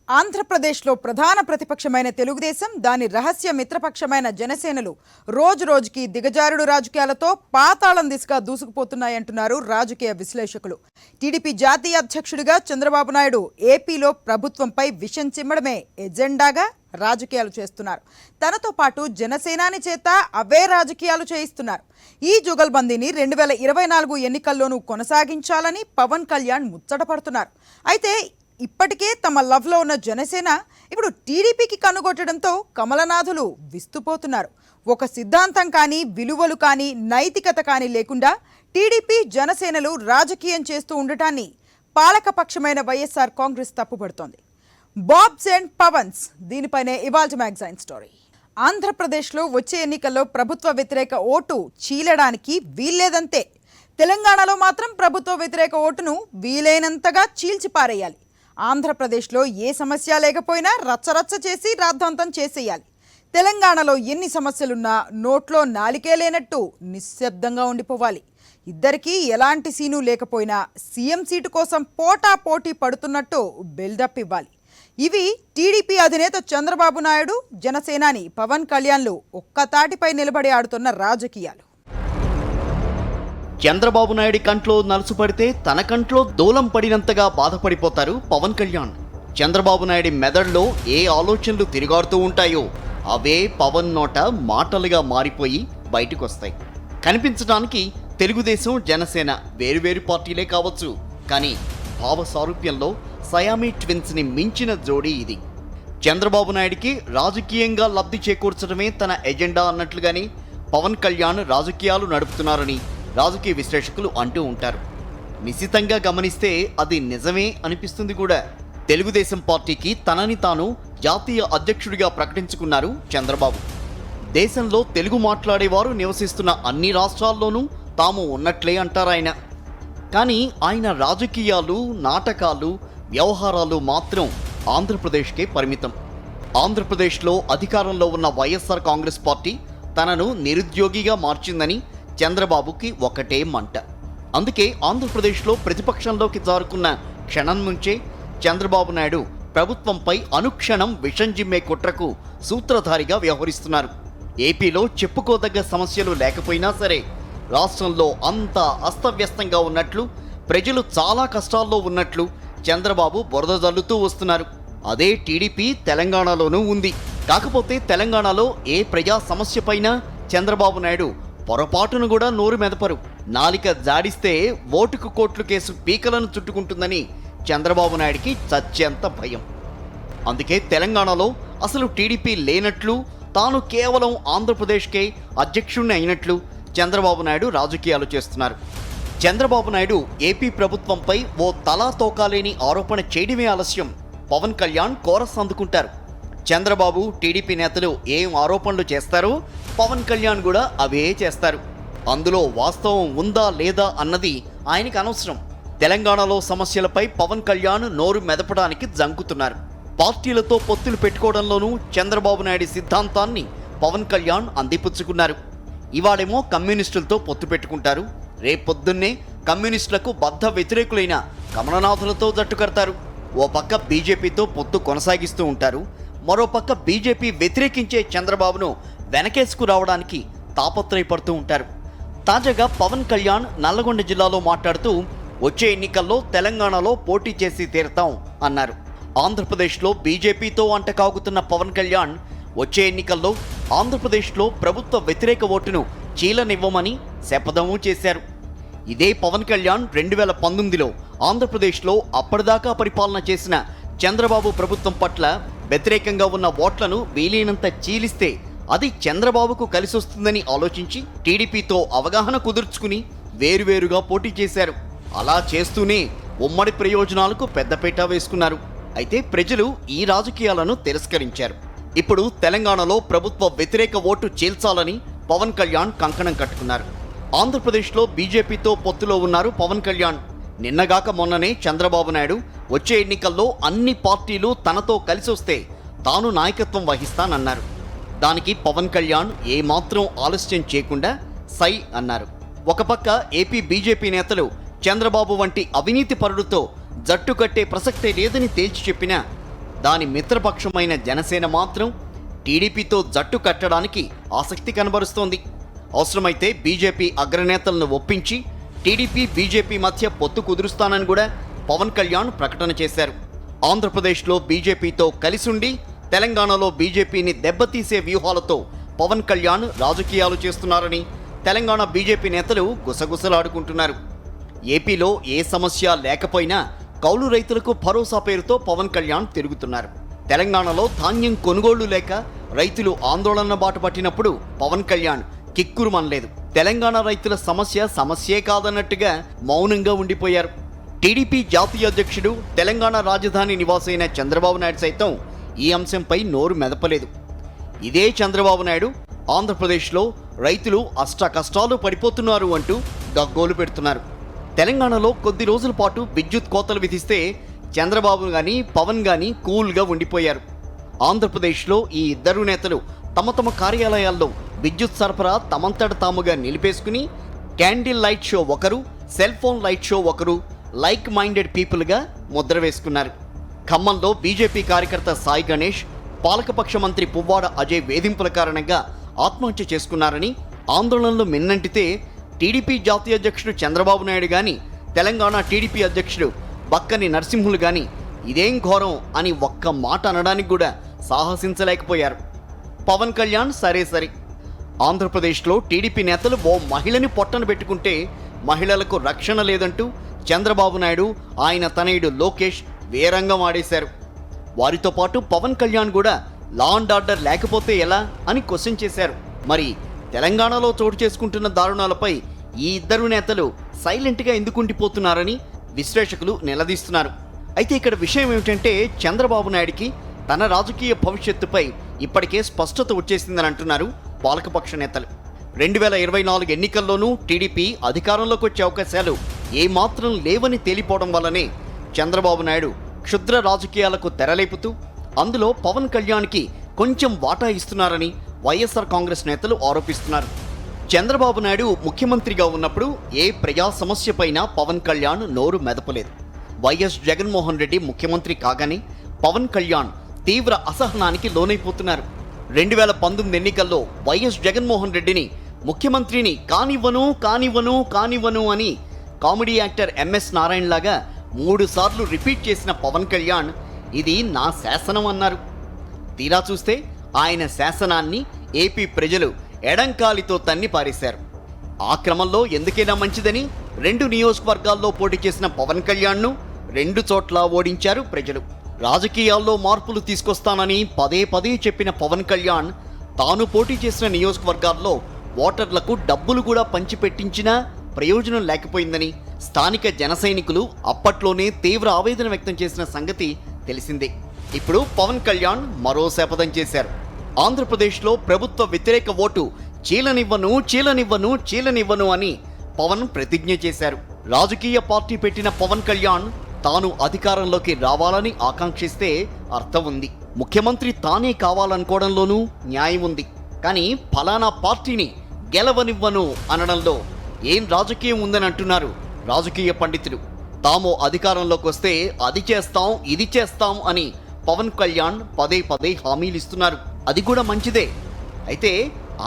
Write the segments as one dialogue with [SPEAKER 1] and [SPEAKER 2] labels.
[SPEAKER 1] ఆంధ్రప్రదేశ్లో ప్రధాన ప్రతిపక్షమైన తెలుగుదేశం, దాని రహస్య మిత్రపక్షమైన జనసేనలు రోజురోజుకి దిగజారుడు రాజకీయాలతో పాతాళం దిశగా దూసుకుపోతున్నాయంటున్నారు రాజకీయ విశ్లేషకులు. టీడీపీ జాతీయ అధ్యక్షుడిగా చంద్రబాబు నాయుడు ఏపీలో ప్రభుత్వంపై విషం చిమ్మడమే ఎజెండాగా రాజకీయాలు చేస్తున్నారు. తనతో పాటు జనసేనాని చేత అవే రాజకీయాలు చేయిస్తున్నారు. ఈ జుగల్బందీని 2024 ఎన్నికల్లోనూ కొనసాగించాలని పవన్ కళ్యాణ్ ముచ్చటపడుతున్నారు. అయితే ఇప్పటికే తమ లవ్లో ఉన్న జనసేన ఇప్పుడు టీడీపీకి కన్నుగొట్టడంతో కమలనాథులు విస్తుపోతున్నారు. ఒక సిద్ధాంతం కానీ, విలువలు కానీ, నైతికత కానీ లేకుండా టీడీపీ జనసేనలు రాజకీయం చేస్తూ ఉండటాన్ని పాలకపక్షమైన వైఎస్ఆర్ కాంగ్రెస్ తప్పుపడుతోంది. బాబ్స్ అండ్ పవన్స్, దీనిపైనే ఇవాల్టి మ్యాగజైన్ స్టోరీ. ఆంధ్రప్రదేశ్లో వచ్చే ఎన్నికల్లో ప్రభుత్వ వ్యతిరేక ఓటు చీలడానికి వీల్లేదంతే. తెలంగాణలో మాత్రం ప్రభుత్వ వ్యతిరేక ఓటును వీలైనంతగా చీల్చిపారేయాలి. ఆంధ్రప్రదేశ్లో ఏ సమస్య లేకపోయినా రచ్చరచ్చ చేసి రాద్ధాంతం చేసేయాలి. తెలంగాణలో ఎన్ని సమస్యలున్నా నోట్లో నాలికే లేనట్టు నిశ్శబ్దంగా ఉండిపోవాలి. ఇద్దరికీ ఎలాంటి సీను లేకపోయినా సీఎం సీటు కోసం పోటాపోటీ పడుతున్నట్టు బిల్డప్ ఇవ్వాలి. ఇవి టీడీపీ అధినేత చంద్రబాబు నాయుడు, జనసేనాని పవన్ కళ్యాణ్లు ఒక్కతాటిపై నిలబడి ఆడుతున్న రాజకీయాలు.
[SPEAKER 2] చంద్రబాబు నాయుడి కంట్లో నలుసు పడితే తన కంట్లో దూలం పడినంతగా బాధపడిపోతారు పవన్ కళ్యాణ్. చంద్రబాబు నాయుడి మెదడులో ఏ ఆలోచనలు తిరుగాడుతూ ఉంటాయో అవే పవన్ నోట మాటలుగా మారిపోయి బయటకొస్తాయి. కనిపించడానికి తెలుగుదేశం, జనసేన వేరువేరు పార్టీలే కావచ్చు, కానీ భావ సారూప్యంలో సయామీ ట్విన్స్ని మించిన జోడీ ఇది. చంద్రబాబు నాయుడికి రాజకీయంగా లబ్ధి చేకూర్చడమే తన ఎజెండా అన్నట్లుగానే పవన్ కళ్యాణ్ రాజకీయాలు నడుపుతున్నారని రాజకీయ విశ్లేషకులు అంటూ ఉంటారు. నిశితంగా గమనిస్తే అది నిజమే అనిపిస్తుంది కూడా. తెలుగుదేశం పార్టీకి తనని తాను జాతీయ అధ్యక్షుడిగా ప్రకటించుకున్నారు చంద్రబాబు. దేశంలో తెలుగు మాట్లాడేవారు నివసిస్తున్న అన్ని రాష్ట్రాల్లోనూ తాము ఉన్నట్లే అంటారాయన. కానీ ఆయన రాజకీయాలు, నాటకాలు, వ్యవహారాలు మాత్రం ఆంధ్రప్రదేశ్కే పరిమితం. ఆంధ్రప్రదేశ్లో అధికారంలో ఉన్న వైఎస్ఆర్ కాంగ్రెస్ పార్టీ తనను నిరుద్యోగిగా మార్చిందని చంద్రబాబుకి ఒకటే మంట. అందుకే ఆంధ్రప్రదేశ్లో ప్రతిపక్షంలోకి జారుకున్న క్షణం నుంచే చంద్రబాబు నాయుడు ప్రభుత్వంపై అనుక్షణం విషం జిమ్మే కుట్రకు సూత్రధారిగా వ్యవహరిస్తున్నారు. ఏపీలో చెప్పుకోదగ్గ సమస్యలు లేకపోయినా సరే రాష్ట్రంలో అంతా అస్తవ్యస్తంగా ఉన్నట్లు, ప్రజలు చాలా కష్టాల్లో ఉన్నట్లు చంద్రబాబు బురద జల్లుతూ వస్తున్నారు. అదే టీడీపీ తెలంగాణలోనూ ఉంది. కాకపోతే తెలంగాణలో ఏ ప్రజా సమస్యపైనా చంద్రబాబు నాయుడు పొరపాటును కూడా నోరు మెదపరు. నాలిక జాడిస్తే ఓటుకు కోట్లు కేసు పీకలను చుట్టుకుంటుందని చంద్రబాబు నాయుడికి చచ్చేంత భయం. అందుకే తెలంగాణలో అసలు టీడీపీ లేనట్లు, తాను కేవలం ఆంధ్రప్రదేశ్కే అధ్యక్షుడిని అయినట్లు చంద్రబాబు నాయుడు రాజకీయాలు చేస్తున్నారు. చంద్రబాబు నాయుడు ఏపీ ప్రభుత్వంపై ఓ తలా తోకాలేని ఆరోపణ చేయడమే ఆలస్యం. పవన్ కళ్యాణ్ కోరస్ అందుకుంటారు. చంద్రబాబు, టీడీపీ నేతలు ఏం ఆరోపణలు చేస్తారో పవన్ కళ్యాణ్ కూడా అవే చేస్తారు. అందులో వాస్తవం ఉందా లేదా అన్నది ఆయనకి అనవసరం. తెలంగాణలో సమస్యలపై పవన్ కళ్యాణ్ నోరు మెదపడానికి జంకుతున్నారు. పార్టీలతో పొత్తులు పెట్టుకోవడంలోనూ చంద్రబాబు నాయుడి సిద్ధాంతాన్ని పవన్ కళ్యాణ్ అందిపుచ్చుకున్నారు. ఇవాళేమో కమ్యూనిస్టులతో పొత్తు పెట్టుకుంటారు, రేపొద్దున్నే కమ్యూనిస్టులకు బద్ధ వ్యతిరేకులైన కమలనాథులతో జట్టు కడతారు. ఓ పక్క బీజేపీతో పొత్తు కొనసాగిస్తూ ఉంటారు, మరోపక్క బీజేపీ వ్యతిరేకించే చంద్రబాబును వెనకేసుకు రావడానికి తాపత్రయపడుతూ ఉంటారు. తాజాగా పవన్ కళ్యాణ్ నల్లగొండ జిల్లాలో మాట్లాడుతూ వచ్చే ఎన్నికల్లో తెలంగాణలో పోటీ చేసి తీరుతాం అన్నారు. ఆంధ్రప్రదేశ్లో బీజేపీతో అంటకాగుతున్న పవన్ కళ్యాణ్ వచ్చే ఎన్నికల్లో ఆంధ్రప్రదేశ్లో ప్రభుత్వ వ్యతిరేక ఓటును చీలనివ్వమని శపథము చేశారు. ఇదే పవన్ కళ్యాణ్ 2019లో ఆంధ్రప్రదేశ్లో అప్పటిదాకా పరిపాలన చేసిన చంద్రబాబు ప్రభుత్వం పట్ల వ్యతిరేకంగా ఉన్న ఓట్లను వీలైనంత చీలిస్తే అది చంద్రబాబుకు కలిసొస్తుందని ఆలోచించి టీడీపీతో అవగాహన కుదుర్చుకుని వేరువేరుగా పోటీ చేశారు. అలా చేస్తూనే ఉమ్మడి ప్రయోజనాలకు పెద్దపీట వేసుకున్నారు. అయితే ప్రజలు ఈ రాజకీయాలను తిరస్కరించారు. ఇప్పుడు తెలంగాణలో ప్రభుత్వ వ్యతిరేక ఓటు చీల్చాలని పవన్ కళ్యాణ్ కంకణం కట్టుకున్నారు. ఆంధ్రప్రదేశ్లో బీజేపీతో పొత్తులో ఉన్నారు పవన్ కళ్యాణ్. నిన్నగాక మొన్ననే చంద్రబాబు నాయుడు వచ్చే ఎన్నికల్లో అన్ని పార్టీలు తనతో కలిసి వస్తే తాను నాయకత్వం వహిస్తానన్నారు. దానికి పవన్ కళ్యాణ్ ఏమాత్రం ఆలస్యం చేయకుండా సై అన్నారు. ఒక పక్క ఏపీ బీజేపీ నేతలు చంద్రబాబు వంటి అవినీతి పరుడితో జట్టు కట్టే ప్రసక్తే లేదని తేల్చి చెప్పినా దాని మిత్రపక్షమైన జనసేన మాత్రం టీడీపీతో జట్టు కట్టడానికి ఆసక్తి కనబరుస్తోంది. అవసరమైతే బీజేపీ అగ్రనేతలను ఒప్పించి టీడీపీ బీజేపీ మధ్య పొత్తు కుదురుస్తానని కూడా పవన్ కళ్యాణ్ ప్రకటన చేశారు. ఆంధ్రప్రదేశ్లో బీజేపీతో కలిసుండి తెలంగాణలో బీజేపీని దెబ్బతీసే వ్యూహాలతో పవన్ కళ్యాణ్ రాజకీయాలు చేస్తున్నారని తెలంగాణ బీజేపీ నేతలు గుసగుసలాడుకుంటున్నారు. ఏపీలో ఏ సమస్య లేకపోయినా కౌలు రైతులకు భరోసా పేరుతో పవన్ కళ్యాణ్ తిరుగుతున్నారు. తెలంగాణలో ధాన్యం కొనుగోళ్లు లేక రైతులు ఆందోళన బాట పట్టినప్పుడు పవన్ కళ్యాణ్ కిక్కురుమనలేదు. తెలంగాణ రైతుల సమస్యే కాదన్నట్టుగా మౌనంగా ఉండిపోయారు. టీడీపీ జాతీయ అధ్యక్షుడు, తెలంగాణ రాజధాని నివాసైన చంద్రబాబు నాయుడు సైతం ఈ అంశంపై నోరు మెదపలేదు. ఇదే చంద్రబాబు నాయుడు ఆంధ్రప్రదేశ్లో రైతులు అష్టకష్టాలు పడిపోతున్నారు అంటూ గగ్గోలు పెడుతున్నారు. తెలంగాణలో కొద్ది రోజుల పాటు విద్యుత్ కోతలు విధిస్తే చంద్రబాబు కానీ పవన్ కానీ కూల్గా ఉండిపోయారు. ఆంధ్రప్రదేశ్లో ఈ ఇద్దరు నేతలు తమ కార్యాలయాల్లో విద్యుత్ సరఫరా తమంతట తాముగా నిలిపేసుకుని క్యాండిల్ లైట్ షో ఒకరు, సెల్ ఫోన్ లైట్ షో ఒకరు లైక్ మైండెడ్ పీపుల్గా ముద్ర వేసుకున్నారు. ఖమ్మంలో బీజేపీ కార్యకర్త సాయి గణేష్ పాలకపక్ష మంత్రి పువ్వాడ అజయ్ వేధింపుల కారణంగా ఆత్మహత్య చేసుకున్నారని ఆందోళనలు మిన్నంటితే టీడీపీ జాతీయ అధ్యక్షుడు చంద్రబాబు నాయుడు కానీ తెలంగాణ టీడీపీ అధ్యక్షుడు బక్కని నరసింహులు కానీ ఇదేం ఘోరం అని ఒక్క మాట అనడానికి కూడా సాహసించలేకపోయారు. పవన్ కళ్యాణ్ సరే ఆంధ్రప్రదేశ్లో టీడీపీ నేతలు ఓ మహిళని పొట్టన పెట్టుకుంటే మహిళలకు రక్షణ లేదంటూ చంద్రబాబు నాయుడు ఆయన తనయుడు లోకేష్ వేరంగం ఆడేశారు. వారితో పాటు పవన్ కళ్యాణ్ కూడా లా అండ్ ఆర్డర్ లేకపోతే ఎలా అని క్వశ్చన్ చేశారు. మరి తెలంగాణలో చోటు చేసుకుంటున్న దారుణాలపై ఈ ఇద్దరు నేతలు సైలెంట్గా ఎందుకు ఉండిపోతున్నారని విశ్లేషకులు నిలదీస్తున్నారు. అయితే ఇక్కడ విషయం ఏమిటంటే చంద్రబాబు నాయుడికి తన రాజకీయ భవిష్యత్తుపై ఇప్పటికే స్పష్టత వచ్చేసిందని అంటున్నారు పాలకపక్ష నేతలు. 2024 ఎన్నికల్లోనూ టీడీపీ అధికారంలోకి వచ్చే అవకాశాలు ఏమాత్రం లేవని తేలిపోవడం వల్లనే చంద్రబాబు నాయుడు క్షుద్ర రాజకీయాలకు తెరలేపుతూ అందులో పవన్ కళ్యాణ్కి కొంచెం వాటా ఇస్తున్నారని వైఎస్ఆర్ కాంగ్రెస్ నేతలు ఆరోపిస్తున్నారు. చంద్రబాబు నాయుడు ముఖ్యమంత్రిగా ఉన్నప్పుడు ఏ ప్రజా సమస్యపైన పవన్ కళ్యాణ్ నోరు మెదపలేదు. వైఎస్ జగన్మోహన్ రెడ్డి ముఖ్యమంత్రి కాగానే పవన్ కళ్యాణ్ తీవ్ర అసహనానికి లోనైపోతున్నారు. 2019 ఎన్నికల్లో వైఎస్ జగన్మోహన్ రెడ్డిని ముఖ్యమంత్రిని కానివ్వను అని కామెడీ యాక్టర్ ఎంఎస్ నారాయణ లాగా 3 సార్లు రిపీట్ చేసిన పవన్ కళ్యాణ్ ఇది నా శాసనం అన్నారు. తీరా చూస్తే ఆయన శాసనాన్ని ఏపీ ప్రజలు ఎడంకాలితో తన్ని పారేశారు. ఆ క్రమంలో ఎందుకైనా మంచిదని 2 నియోజకవర్గాల్లో పోటీ చేసిన పవన్ కళ్యాణ్ను 2 చోట్ల ఓడించారు ప్రజలు. రాజకీయాల్లో మార్పులు తీసుకొస్తానని పదే చెప్పిన పవన్ కళ్యాణ్ తాను పోటీ చేసిన నియోజకవర్గాల్లో ఓటర్లకు డబ్బులు కూడా పంచిపెట్టించినా ప్రయోజనం లేకపోయిందని స్థానిక జన సైనికులు అప్పట్లోనే తీవ్ర ఆవేదన వ్యక్తం చేసిన సంగతి తెలిసిందే. ఇప్పుడు పవన్ కళ్యాణ్ మరో శపథం చేశారు. ఆంధ్రప్రదేశ్లో ప్రభుత్వ వ్యతిరేక ఓటు చీలనివ్వను అని పవన్ ప్రతిజ్ఞ చేశారు. రాజకీయ పార్టీ పెట్టిన పవన్ కళ్యాణ్ తాను అధికారంలోకి రావాలని ఆకాంక్షిస్తే అర్థం ఉంది. ముఖ్యమంత్రి తానే కావాలనుకోవడంలోనూ న్యాయం ఉంది. కానీ ఫలానా పార్టీని గెలవనివ్వను అనడంలో ఏం రాజకీయం ఉందని అంటున్నారు రాజకీయ పండితులు. తాము అధికారంలోకి వస్తే అది చేస్తాం ఇది చేస్తాం అని పవన్ కళ్యాణ్ పదే హామీలు ఇస్తున్నారు. అది కూడా మంచిదే. అయితే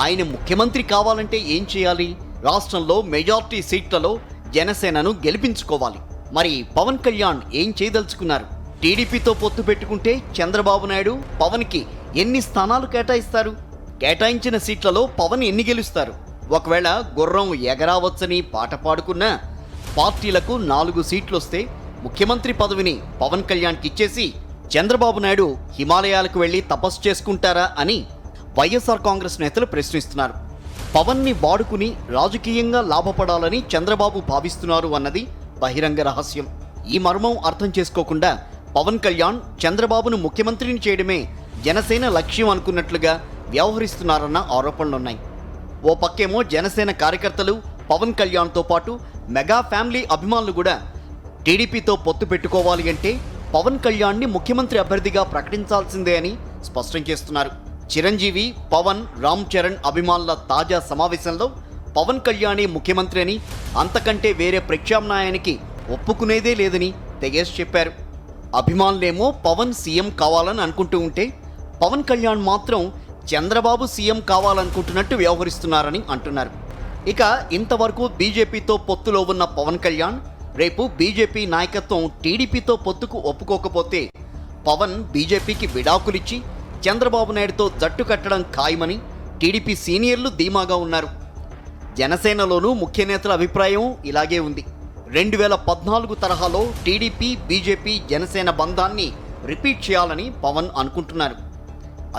[SPEAKER 2] ఆయన ముఖ్యమంత్రి కావాలంటే ఏం చేయాలి? రాష్ట్రంలో మెజార్టీ సీట్లలో జనసేనను గెలిపించుకోవాలి. మరి పవన్ కళ్యాణ్ ఏం చేయదలుచుకున్నారు? టీడీపీతో పొత్తు పెట్టుకుంటే చంద్రబాబు నాయుడు పవన్కి ఎన్ని స్థానాలు కేటాయిస్తారు? కేటాయించిన సీట్లలో పవన్ ఎన్ని గెలుస్తారు? ఒకవేళ గుర్రం ఎగరావచ్చని పాట పాడుకున్నా పార్టీలకు 4 సీట్లు వస్తే ముఖ్యమంత్రి పదవిని పవన్ కళ్యాణ్కి ఇచ్చేసి చంద్రబాబు నాయుడు హిమాలయాలకు వెళ్లి తపస్సు చేసుకుంటారా అని వైఎస్ఆర్ కాంగ్రెస్ నేతలు ప్రశ్నిస్తున్నారు. పవన్ని వాడుకుని రాజకీయంగా లాభపడాలని చంద్రబాబు భావిస్తున్నారు అన్నది బహిరంగ రహస్యం. ఈ మర్మం అర్థం చేసుకోకుండా పవన్ కళ్యాణ్ చంద్రబాబును ముఖ్యమంత్రిని చేయడమే జనసేన లక్ష్యం అనుకున్నట్లుగా వ్యవహరిస్తున్నారన్న ఆరోపణలున్నాయి. ఓ పక్కేమో జనసేన కార్యకర్తలు పవన్ కళ్యాణ్తో పాటు మెగా ఫ్యామిలీ అభిమానులు కూడా టీడీపీతో పొత్తు పెట్టుకోవాలి అంటే పవన్ కళ్యాణ్ని ముఖ్యమంత్రి అభ్యర్థిగా ప్రకటించాల్సిందే అని స్పష్టం చేస్తున్నారు. చిరంజీవి, పవన్, రామ్ చరణ్ అభిమానుల తాజా సమావేశంలో పవన్ కళ్యాణే ముఖ్యమంత్రి అని, అంతకంటే వేరే ప్రత్యామ్నాయానికి ఒప్పుకునేదే లేదని తెగేసి చెప్పారు. అభిమానులేమో పవన్ సీఎం కావాలని అనుకుంటూ ఉంటే పవన్ కళ్యాణ్ మాత్రం చంద్రబాబు సీఎం కావాలనుకుంటున్నట్టు వ్యవహరిస్తున్నారని అంటున్నారు. ఇక ఇంతవరకు బీజేపీతో పొత్తులో ఉన్న పవన్ కళ్యాణ్ రేపు బీజేపీ నాయకత్వం టీడీపీతో పొత్తుకు ఒప్పుకోకపోతే పవన్ బీజేపీకి విడాకులిచ్చి చంద్రబాబు నాయుడుతో జట్టు కట్టడం ఖాయమని టీడీపీ సీనియర్లు ధీమాగా ఉన్నారు. జనసేనలోనూ ముఖ్య నేతల అభిప్రాయం ఇలాగే ఉంది. 2014 తరహాలో టీడీపీ బీజేపీ జనసేన బంధాన్ని రిపీట్ చేయాలని పవన్ అనుకుంటున్నారు.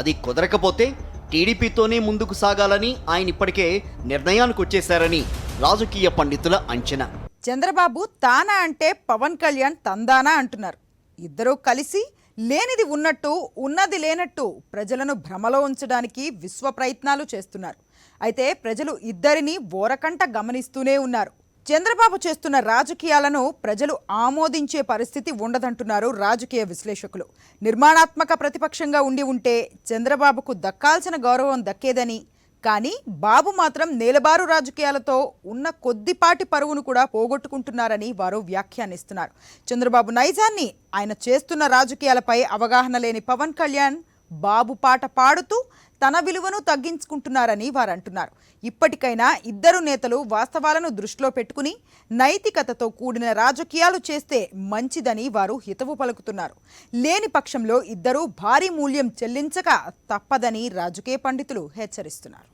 [SPEAKER 2] అది కుదరకపోతే టీడీపీతోనే ముందుకు సాగాలని ఆయన ఇప్పటికే నిర్ణయానికి వచ్చేశారని రాజకీయ పండితుల అంచనా.
[SPEAKER 1] చంద్రబాబు తానా అంటే పవన్ కళ్యాణ్ తందానా అంటున్నారు. ఇద్దరూ కలిసి లేనిది ఉన్నట్టు ఉన్నది లేనట్టు ప్రజలను భ్రమలో ఉంచడానికి విశ్వ ప్రయత్నాలు చేస్తున్నారు. అయితే ప్రజలు ఇద్దరిని ఓరకంట గమనిస్తూనే ఉన్నారు. చంద్రబాబు చేస్తున్న రాజకీయాలను ప్రజలు ఆమోదించే పరిస్థితి ఉండదంటున్నారు రాజకీయ విశ్లేషకులు. నిర్మాణాత్మక ప్రతిపక్షంగా ఉంటే చంద్రబాబుకు దక్కాల్సిన గౌరవం దక్కేదని, కానీ బాబు మాత్రం నేలబారు రాజకీయాలతో ఉన్న కొద్దిపాటి పరువును కూడా పోగొట్టుకుంటున్నారని వారు వ్యాఖ్యానిస్తున్నారు. చంద్రబాబు నైజాన్ని, ఆయన చేస్తున్న రాజకీయాలపై అవగాహన లేని పవన్ కళ్యాణ్ బాబు పాట పాడుతూ తన విలువను తగ్గించుకుంటున్నారని వారు అంటున్నారు. ఇప్పటికైనా ఇద్దరు నేతలు వాస్తవాలను దృష్టిలో పెట్టుకుని నైతికతతో కూడిన రాజకీయాలు చేస్తే మంచిదని వారు హితవు పలుకుతున్నారు. లేని పక్షంలో ఇద్దరూ భారీ మూల్యం చెల్లించక తప్పదని రాజకీయ పండితులు హెచ్చరిస్తున్నారు.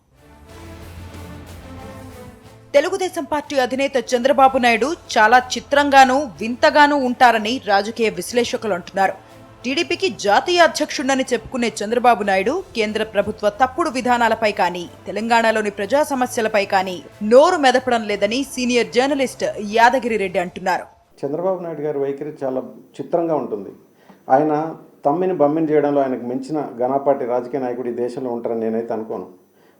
[SPEAKER 1] తెలుగుదేశం పార్టీ అధినేత చంద్రబాబు నాయుడు చాలా చిత్రంగానూ వింతగానూ ఉంటారని రాజకీయ విశ్లేషకులు అంటున్నారు. టీడీపీకి జాతీయ అధ్యక్షుడని చెప్పుకునే చంద్రబాబు నాయుడు కేంద్ర ప్రభుత్వ తప్పుడు విధానాలపై కానీ, తెలంగాణలోని ప్రజా సమస్యలపై కానీ నోరు మెదపడం లేదని సీనియర్ జర్నలిస్ట్ యాదగిరి రెడ్డి అంటున్నారు.
[SPEAKER 3] చంద్రబాబు నాయుడు గారి వైఖరి చాలా చిత్రంగా ఉంటుంది. ఆయన తమ్మిని బమ్మిని చేయడంలో ఆయనకు మించిన ఘనపాటి రాజకీయ నాయకుడు ఈ దేశంలో ఉంటారని నేనైతే అనుకోను.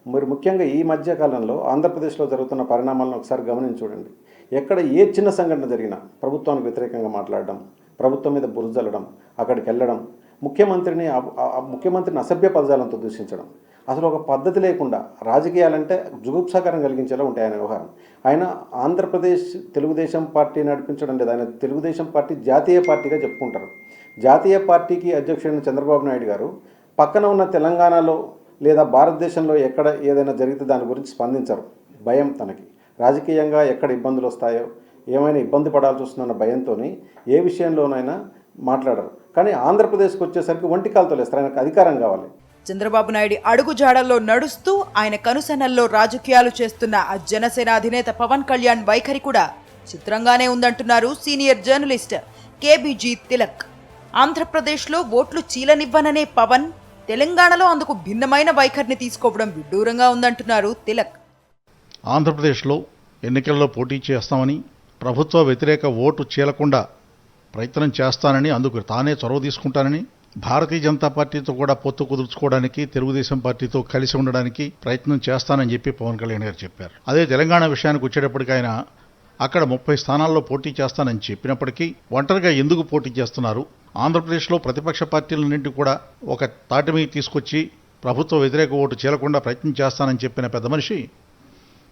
[SPEAKER 3] మరి ముఖ్యంగా ఈ మధ్య కాలంలో ఆంధ్రప్రదేశ్లో జరుగుతున్న పరిణామాలను ఒకసారి గమనించి చూడండి. ఎక్కడ ఏ చిన్న సంఘటన జరిగినా ప్రభుత్వానికి వ్యతిరేకంగా మాట్లాడడం, ప్రభుత్వం మీద బురజల్లడం, అక్కడికి వెళ్ళడం, ముఖ్యమంత్రిని అసభ్య పదజాలంతో దూషించడం, అసలు ఒక పద్ధతి లేకుండా రాజకీయాలంటే జుగుప్సాకరం కలిగించేలా ఉంటాయి ఆయన వ్యవహారం. ఆయన ఆంధ్రప్రదేశ్ తెలుగుదేశం పార్టీ నడిపించడం లేదు, ఆయన తెలుగుదేశం పార్టీ జాతీయ పార్టీగా చెప్పుకుంటారు. జాతీయ పార్టీకి అధ్యక్షుడైన చంద్రబాబు నాయుడు గారు పక్కన ఉన్న తెలంగాణలో లేదా భారతదేశంలో ఎక్కడ ఏదైనా జరిగితే దాని గురించి స్పందించరు. భయం తనకి రాజకీయంగా ఎక్కడ ఇబ్బందులు వస్తాయో, ఏమైనా ఇబ్బంది పడాల్సి వస్తుందన్న భయంతో ఏ విషయంలోనైనా మాట్లాడరు. కానీ ఆంధ్రప్రదేశ్కి వచ్చేసరికి ఒంటి కాలుతో లేస్తారు. ఆయనకు అధికారం కావాలి.
[SPEAKER 1] చంద్రబాబు నాయుడు అడుగు జాడల్లో నడుస్తూ ఆయన కనుసన్నల్లో రాజకీయాలు చేస్తున్న జనసేన అధినేత పవన్ కళ్యాణ్ వైఖరి కూడా చిత్రంగానే ఉందంటున్నారు సీనియర్ జర్నలిస్ట్ కేబీజీ తిలక్. ఆంధ్రప్రదేశ్లో ఓట్లు చీలనివ్వననే పవన్ తెలంగాణలో అందుకు భిన్నమైన వైఖరిని తీసుకోవడం విడ్డూరంగా ఉందంటున్నారు తిలక్.
[SPEAKER 4] ఆంధ్రప్రదేశ్లో ఎన్నికల్లో పోటీ చేస్తామని, ప్రభుత్వ వ్యతిరేక ఓటు చీలకుండా ప్రయత్నం చేస్తానని, అందుకు తానే చొరవ తీసుకుంటానని, భారతీయ జనతా పార్టీతో కూడా పొత్తు కుదుర్చుకోవడానికి, తెలుగుదేశం పార్టీతో కలిసి ఉండడానికి ప్రయత్నం చేస్తానని చెప్పి పవన్ కళ్యాణ్ గారు చెప్పారు. అదే తెలంగాణ విషయానికి వచ్చేటప్పటికి ఆయన అక్కడ 30 స్థానాల్లో పోటీ చేస్తానని చెప్పినప్పటికీ ఒంటరిగా ఎందుకు పోటీ చేస్తున్నారు, ఆంధ్రప్రదేశ్లో ప్రతిపక్ష పార్టీలన్నింటి కూడా ఒక తాటి మీద తీసుకొచ్చి ప్రభుత్వ వ్యతిరేక ఓటు చీలకుండా ప్రయత్నం చేస్తానని చెప్పిన పెద్ద మనిషి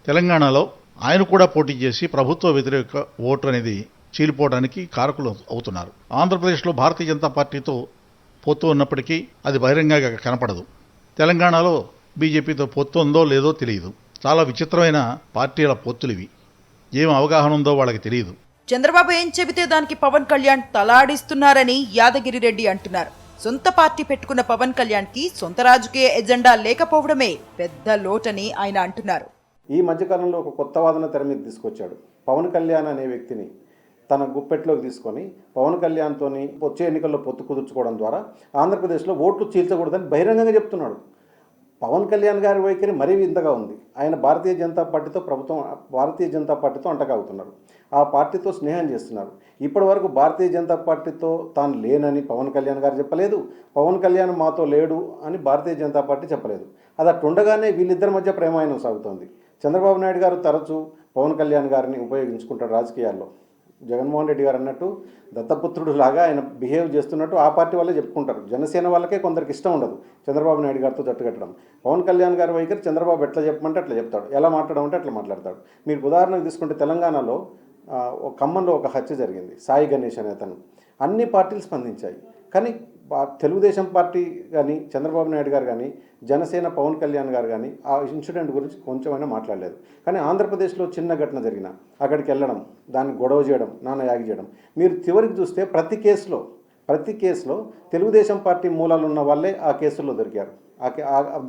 [SPEAKER 4] తెలంగాణలో ఆయన కూడా పోటీ చేసి ప్రభుత్వ వ్యతిరేక ఓటు అనేది చీలిపోవడానికి కారకులు అవుతున్నారు. ఆంధ్రప్రదేశ్లో భారతీయ జనతా పార్టీతో పొత్తు ఉన్నప్పటికీ అది బహిరంగంగా కనపడదు. తెలంగాణలో బీజేపీతో పొత్తు ఉందో లేదో తెలియదు. చాలా విచిత్రమైన పార్టీల పొత్తులు ఇవి. ఏం అవగాహన ఉందో వాళ్ళకి తెలియదు.
[SPEAKER 1] చంద్రబాబు ఏం చెబితే దానికి పవన్ కళ్యాణ్ తలాడిస్తున్నారని యాదగిరి రెడ్డి అంటున్నారు. సొంత పార్టీ పెట్టుకున్న పవన్ కళ్యాణ్కి సొంత రాజకీయ ఎజెండా లేకపోవడమే పెద్ద లోటని ఆయన అంటున్నారు.
[SPEAKER 3] ఈ మధ్యకాలంలో ఒక కొత్త వాదన తెర మీద తీసుకొచ్చాడు. పవన్ కళ్యాణ్ అనే వ్యక్తిని తన గుప్పెట్లోకి తీసుకొని పవన్ కళ్యాణ్తో వచ్చే ఎన్నికల్లో పొత్తు కుదుర్చుకోవడం ద్వారా ఆంధ్రప్రదేశ్లో ఓట్లు చీల్చకూడదని బహిరంగంగా చెప్తున్నాడు. పవన్ కళ్యాణ్ గారి వైఖరి మరీ వింతగా ఉంది. ఆయన భారతీయ జనతా పార్టీతో అంటకాగుతున్నారు. ఆ పార్టీతో స్నేహం చేస్తున్నారు. ఇప్పటి వరకు భారతీయ జనతా పార్టీతో తాను లేనని పవన్ కళ్యాణ్ గారు చెప్పలేదు. పవన్ కళ్యాణ్ మాతో లేడు అని భారతీయ జనతా పార్టీ చెప్పలేదు. అది అట్టుండగానే వీళ్ళిద్దరి మధ్య ప్రేమాయణం సాగుతోంది. చంద్రబాబు నాయుడు గారు తరచూ పవన్ కళ్యాణ్ గారిని ఉపయోగించుకుంటాడు రాజకీయాల్లో. జగన్మోహన్ రెడ్డి గారు అన్నట్టు దత్తపుత్రుడు లాగా ఆయన బిహేవ్ చేస్తున్నట్టు ఆ పార్టీ వాళ్ళే చెప్పుకుంటారు. జనసేన వాళ్ళకే కొందరికి ఇష్టం ఉండదు చంద్రబాబు నాయుడు గారితో జట్టు కట్టడం. పవన్ కళ్యాణ్ గారి వైఖరి చంద్రబాబు ఎట్లా చెప్పమంటే అట్లా చెప్తాడు, ఎలా మాట్లాడమంటే అట్లా మాట్లాడతాడు. మీరు ఉదాహరణకు తీసుకుంటే తెలంగాణలో ఖమ్మంలో ఒక హత్య జరిగింది. సాయి గణేష్ అనే అతను అన్ని పార్టీలు స్పందించాయి. కానీ తెలుగుదేశం పార్టీ కానీ, చంద్రబాబు నాయుడు గారు కానీ, జనసేన పవన్ కళ్యాణ్ గారు కానీ ఆ ఇన్సిడెంట్ గురించి కొంచెమైనా మాట్లాడలేదు. కానీ ఆంధ్రప్రదేశ్లో చిన్న ఘటన జరిగిన అక్కడికి వెళ్ళడం, దాన్ని గొడవ చేయడం, నాన్న యాగి చేయడం, మీరు చివరికి చూస్తే ప్రతి కేసులో తెలుగుదేశం పార్టీ మూలాలు ఉన్న వాళ్ళే ఆ కేసుల్లో దొరికారు.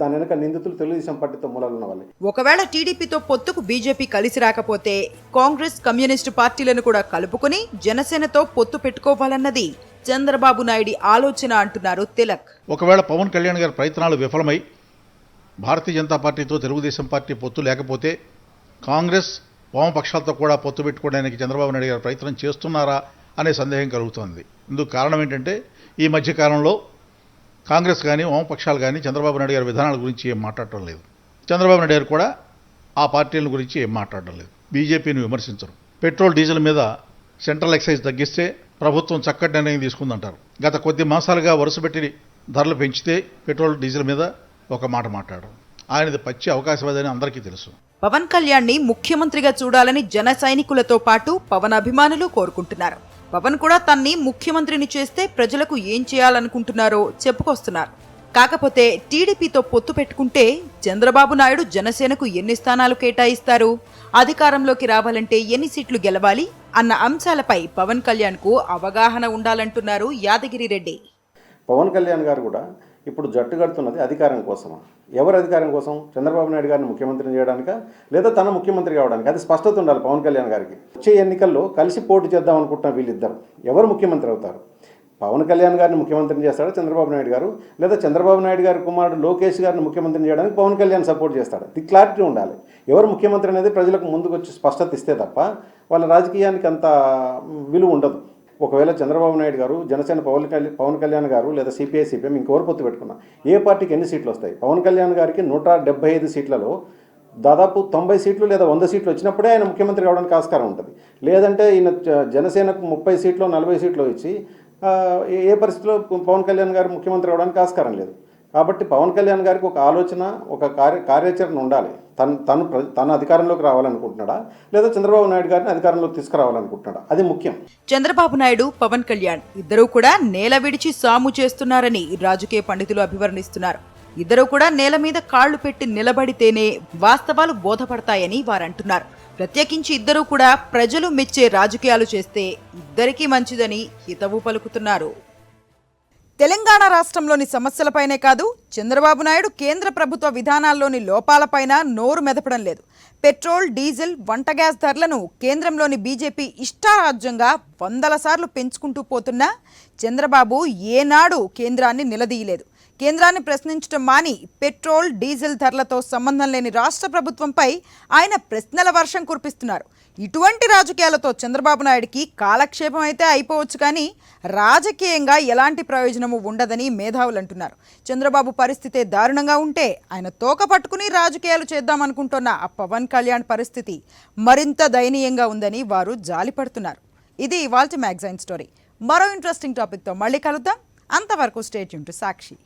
[SPEAKER 3] దాని వెనక నిందితులు తెలుగుదేశం పార్టీతో మూలాలు ఉన్న వాళ్ళే.
[SPEAKER 1] ఒకవేళ టీడీపీతో పొత్తుకు బీజేపీ కలిసి రాకపోతే కాంగ్రెస్, కమ్యూనిస్టు పార్టీలను కూడా కలుపుకుని జనసేనతో పొత్తు పెట్టుకోవాలన్నది చంద్రబాబు నాయుడు ఆలోచన అంటున్నారు తిలక్.
[SPEAKER 4] ఒకవేళ పవన్ కళ్యాణ్ గారి ప్రయత్నాలు విఫలమై భారతీయ జనతా పార్టీతో తెలుగుదేశం పార్టీ పొత్తు లేకపోతే కాంగ్రెస్, వామపక్షాలతో కూడా పొత్తు పెట్టుకోవడానికి చంద్రబాబు నాయుడు గారు ప్రయత్నం చేస్తున్నారా అనే సందేహం కలుగుతోంది. ఇందుకు కారణం ఏంటంటే ఈ మధ్యకాలంలో కాంగ్రెస్ కానీ, వామపక్షాలు కానీ చంద్రబాబు నాయుడు గారి విధానాల గురించి ఏం మాట్లాడటం లేదు. చంద్రబాబు నాయుడు గారు కూడా ఆ పార్టీల గురించి ఏం మాట్లాడడం లేదు. బీజేపీని విమర్శించరు. పెట్రోల్, డీజిల్ మీద సెంట్రల్ ఎక్సైజ్ తగ్గిస్తే ప్రభుత్వం చక్కటి నిర్ణయం తీసుకుందంటారు. గత కొద్ది మాసాలుగా వరుసపెట్టి ధరలు పెంచితే పెట్రోల్, డీజిల్ మీద ఒక మాట మాట్లాడరు. ఆయనది పచ్చి అవకాశవాదని అందరికీ తెలుసు.
[SPEAKER 1] పవన్ కళ్యాణ్ ని ముఖ్యమంత్రిగా చూడాలని జన సైనికులతో పాటు పవన్ అభిమానులు కోరుకుంటున్నారు. పవన్ కూడా తన్ని ముఖ్యమంత్రిని చేస్తే ప్రజలకు ఏం చేయాలనుకుంటున్నారో చెప్పుకొస్తున్నారు. కాకపోతే టీడీపీతో పొత్తు పెట్టుకుంటే చంద్రబాబు నాయుడు జనసేనకు ఎన్ని స్థానాలు కేటాయిస్తారు, అధికారంలోకి రావాలంటే ఎన్ని సీట్లు గెలవాలి అన్న అంశాలపై పవన్ కళ్యాణ్ కు అవగాహన ఉండాలంటున్నారు యాదగిరి రెడ్డి.
[SPEAKER 3] పవన్ కళ్యాణ్ గారు కూడా ఇప్పుడు జట్టు కడుతున్నది అధికారం కోసమా? ఎవరు అధికారం కోసం? చంద్రబాబు నాయుడు గారిని ముఖ్యమంత్రిని చేయడానికా, లేదా తన ముఖ్యమంత్రి కావడానికి? అది స్పష్టత ఉండాలి పవన్ కళ్యాణ్ గారికి. వచ్చే ఎన్నికల్లో కలిసి పోటీ చేద్దాం అనుకుంటున్న వీళ్ళిద్దరు ఎవరు ముఖ్యమంత్రి అవుతారు? పవన్ కళ్యాణ్ గారిని ముఖ్యమంత్రిని చేస్తాడా చంద్రబాబు నాయుడు గారు, లేదా చంద్రబాబు నాయుడు గారి కుమారుడు లోకేష్ గారిని ముఖ్యమంత్రిని చేయడానికి పవన్ కళ్యాణ్ సపోర్ట్ చేస్తాడు? ఇది క్లారిటీ ఉండాలి. ఎవరు ముఖ్యమంత్రి అనేది ప్రజలకు ముందుకు వచ్చి స్పష్టత ఇస్తే తప్ప వాళ్ళ రాజకీయానికి అంత విలువ ఉండదు. ఒకవేళ చంద్రబాబు నాయుడు గారు, జనసేన పవన్ కళ్యాణ్ గారు లేదా సిపిఐ, సిపిఎం ఇంకెవరు పొత్తు పెట్టుకున్నా ఏ పార్టీకి ఎన్ని సీట్లు వస్తాయి? పవన్ కళ్యాణ్ గారికి 175 సీట్లలో దాదాపు 90 సీట్లు లేదా 100 సీట్లు వచ్చినప్పుడే ఆయన ముఖ్యమంత్రి కావడానికి ఆస్కారం ఉంటుంది. లేదంటే ఈయన జనసేనకు 30 సీట్లు 40 సీట్లు ఇచ్చి ఏ పరిస్థితిలో పవన్ కళ్యాణ్ గారు ముఖ్యమంత్రి అవడానికి ఆస్కారం లేదు. కాబట్టి పవన్ కళ్యాణ్ గారికి ఒక ఆలోచన, ఒక కార్యాచరణ ఉండాలి. తన అధికారంలోకి రావాలనుకుంటున్నాడా, లేదా చంద్రబాబు నాయుడు గారిని అధికారంలోకి తీసుకురావాలనుకుంటున్నాడా? అది ముఖ్యం.
[SPEAKER 1] చంద్రబాబు నాయుడు, పవన్ కళ్యాణ్ ఇద్దరూ కూడా నేల విడిచి సాము చేస్తున్నారని రాజకీయ పండితులు అభివర్ణిస్తున్నారు. ఇద్దరూ కూడా నేల మీద కాళ్లు పెట్టి నిలబడితేనే వాస్తవాలు బోధపడతాయని వారంటున్నారు. ప్రత్యేకించి ఇద్దరూ కూడా ప్రజలు మెచ్చే రాజకీయాలు చేస్తే ఇద్దరికీ మంచిదని హితవు పలుకుతున్నారు. తెలంగాణ రాష్ట్రంలోని సమస్యలపైనే కాదు, చంద్రబాబు నాయుడు కేంద్ర ప్రభుత్వ విధానాల్లోని లోపాలపైన నోరు మెదపడం లేదు. పెట్రోల్, డీజిల్, వంట గ్యాస్ ధరలను కేంద్రంలోని బీజేపీ ఇష్టారాజ్యంగా 100 సార్లు పెంచుకుంటూ పోతున్నా చంద్రబాబు ఏనాడు కేంద్రాన్ని నిలదీయలేదు. కేంద్రాన్ని ప్రశ్నించడం మాని పెట్రోల్, డీజిల్ ధరలతో సంబంధం లేని రాష్ట్ర ప్రభుత్వంపై ఆయన ప్రశ్నల వర్షం కురిపిస్తున్నారు. ఇటువంటి రాజకీయాలతో చంద్రబాబు నాయుడికి కాలక్షేపం అయితే అయిపోవచ్చు, కానీ రాజకీయంగా ఎలాంటి ప్రయోజనము ఉండదని మేధావులు అంటున్నారు. చంద్రబాబు పరిస్థితే దారుణంగా ఉంటే ఆయన తోక పట్టుకుని రాజకీయాలు చేద్దామనుకుంటున్న ఆ పవన్ కళ్యాణ్ పరిస్థితి మరింత దయనీయంగా ఉందని వారు జాలిపడుతున్నారు. ఇది ఇవాల్టి మ్యాగజైన్ స్టోరీ. మరో ఇంట్రెస్టింగ్ టాపిక్తో మళ్ళీ కలుద్దాం. అంతవరకు స్టే ట్యూన్ టు సాక్షి.